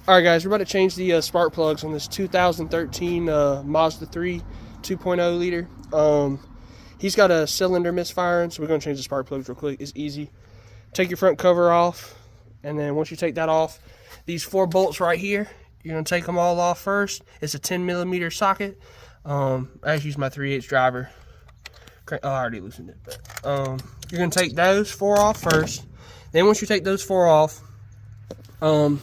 Alright guys, we're about to change the spark plugs on this 2013 Mazda 3 2.0 liter. He's got a cylinder misfiring, so we're going to change the spark plugs real quick. It's easy. Take your front cover off, and then once you take that off, these 4 bolts right here, you're going to take them all off first. It's a 10mm socket. I just used my 3/8 driver. Oh, I already loosened it. But, you're going to take those 4 off first. Then once you take those 4 off, the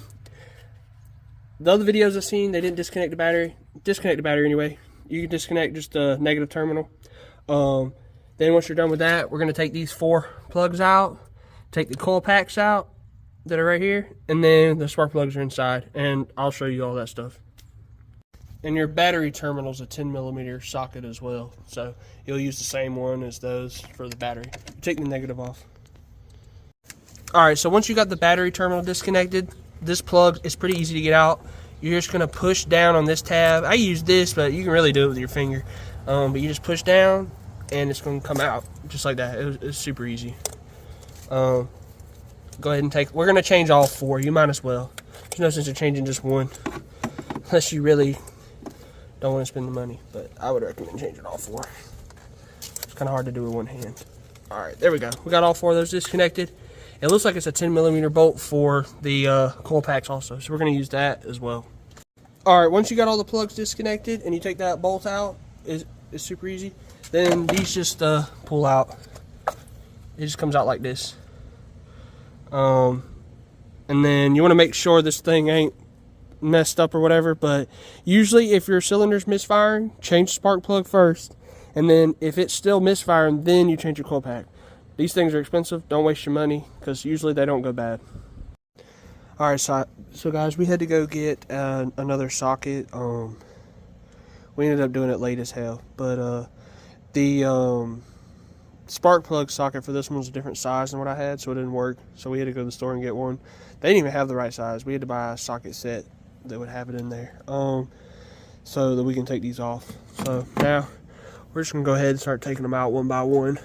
other videos I've seen, they didn't disconnect the battery. Disconnect the battery anyway. You can disconnect just the negative terminal. Then once you're done with that, we're going to take these 4 plugs out, take the coil packs out that are right here, and then the spark plugs are inside, and I'll show you all that stuff. And your battery terminal is a 10mm socket as well, so you'll use the same one as those for the battery. Take the negative off. Alright, so once you got the battery terminal disconnected, this plug is pretty easy to get out. You're just going to push down on this tab. I use this, but you can really do it with your finger. But you just push down, and it's going to come out just like that. It's super easy. Go ahead and we're going to change all 4. You might as well. There's no sense in changing just one, unless you really don't want to spend the money. But I would recommend changing all 4. It's kind of hard to do with one hand. Alright, there we go. We got all 4 of those disconnected. It looks like it's a 10mm bolt for the coil packs also, so we're going to use that as well. Alright, once you got all the plugs disconnected and you take that bolt out, it's super easy. Then these just pull out. It just comes out like this. And then you want to make sure this thing ain't messed up or whatever, but usually if your cylinder's misfiring, change the spark plug first, and then if it's still misfiring, then you change your coil pack. These things are expensive. Don't waste your money, because usually they don't go bad. Alright, so guys, we had to go get another socket. We ended up doing it late as hell, but the spark plug socket for this one was a different size than what I had, so it didn't work. So we had to go to the store and get one. They didn't even have the right size. We had to buy a socket set that would have it in there, so that we can take these off. So now we're just gonna go ahead and start taking them out one by one.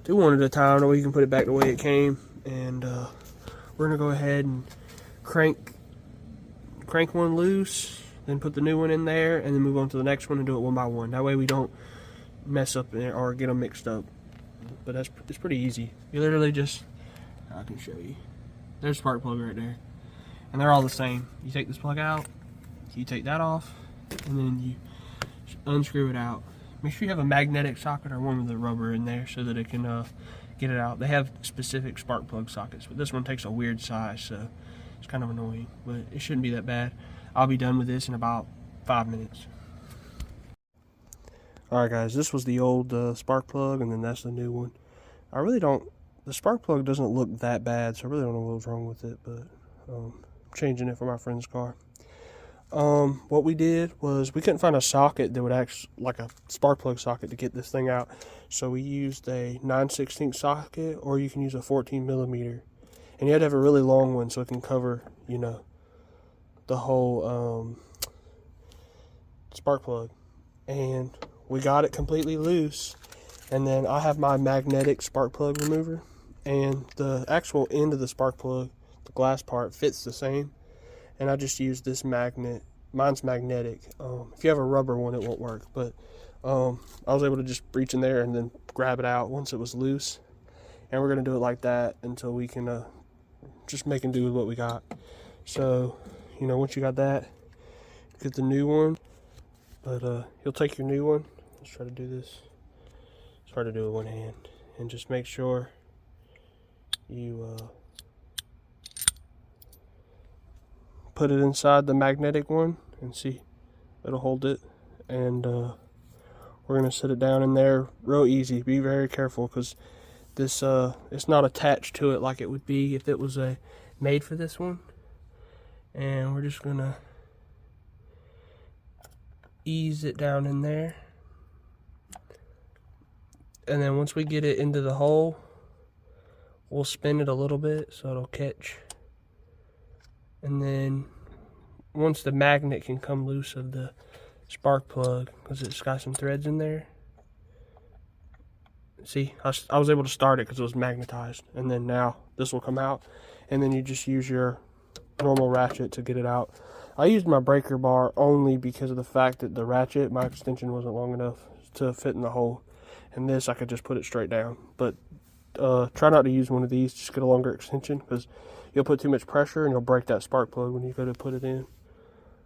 Do one at a time, or we can put it back the way it came, and we're gonna go ahead and crank one loose, then put the new one in there, and then move on to the next one and do it one by one. That way we don't mess up or get them mixed up. But it's pretty easy. You literally just, I can show you. There's a spark plug right there, and they're all the same. You take this plug out, you take that off, and then you unscrew it out. Make sure you have a magnetic socket or one with the rubber in there so that it can get it out. They have specific spark plug sockets, but this one takes a weird size, so it's kind of annoying, but it shouldn't be that bad. I'll be done with this in about 5 minutes. Alright guys, this was the old spark plug, and then that's the new one. The spark plug doesn't look that bad, so I really don't know what was wrong with it, but I'm changing it for my friend's car. What we did was we couldn't find a socket that would act like a spark plug socket to get this thing out. So we used a 9/16 socket, or you can use a 14mm. And you had to have a really long one so it can cover, you know, the whole spark plug. And we got it completely loose. And then I have my magnetic spark plug remover, and the actual end of the spark plug, the glass part, fits the same. And I just use this magnet. Mine's magnetic. If you have a rubber one, it won't work. But I was able to just reach in there and then grab it out once it was loose. And we're going to do it like that until we can just make and do with what we got. So, you know, once you got that, get the new one. But you'll take your new one. Let's try to do this. It's hard to do with one hand. And just make sure you put it inside the magnetic one, and see, it'll hold it. And we're gonna set it down in there real easy. Be very careful, because this it's not attached to it like it would be if it was made for this one. And we're just gonna ease it down in there, and then once we get it into the hole, we'll spin it a little bit so it'll catch. And then once the magnet can come loose of the spark plug, because it's got some threads in there, see, I was able to start it because it was magnetized. And then now this will come out, and then you just use your normal ratchet to get it out. I used my breaker bar only because of the fact that the ratchet, my extension wasn't long enough to fit in the hole. And this, I could just put it straight down. But try not to use one of these, just get a longer extension, because you'll put too much pressure and you'll break that spark plug when you go to put it in.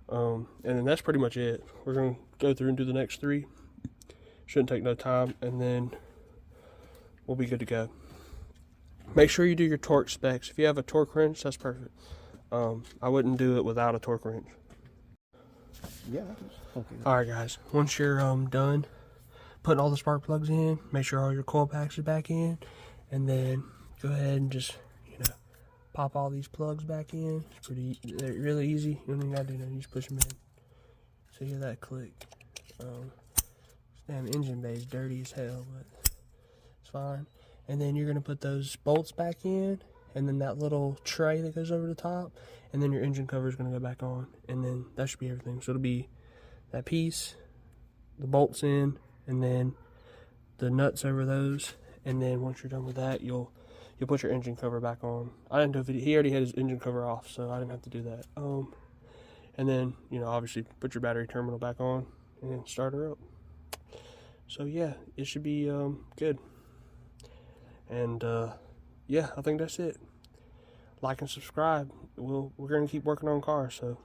And then that's pretty much it. We're going to go through and do the next 3. Shouldn't take no time, and then we'll be good to go. Make sure you do your torque specs. If you have a torque wrench, that's perfect. I wouldn't do it without a torque wrench. Yeah. Okay. Alright guys, once you're done putting all the spark plugs in, make sure all your coil packs are back in, and then go ahead and just, pop all these plugs back in. It's they're really easy. You don't even gotta do nothing, you just push them in. So you hear that click. This damn engine bay is dirty as hell, but it's fine. And then you're gonna put those bolts back in, and then that little tray that goes over the top, and then your engine cover is going to go back on, and then that should be everything. So it'll be that piece, the bolts in, and then the nuts over those, and then once you're done with that, you'll put your engine cover back on. I didn't do a video. He already had his engine cover off, so I didn't have to do that. And then obviously put your battery terminal back on and start her up. So yeah, it should be good. And yeah, I think that's it. Like and subscribe. We're gonna keep working on cars, so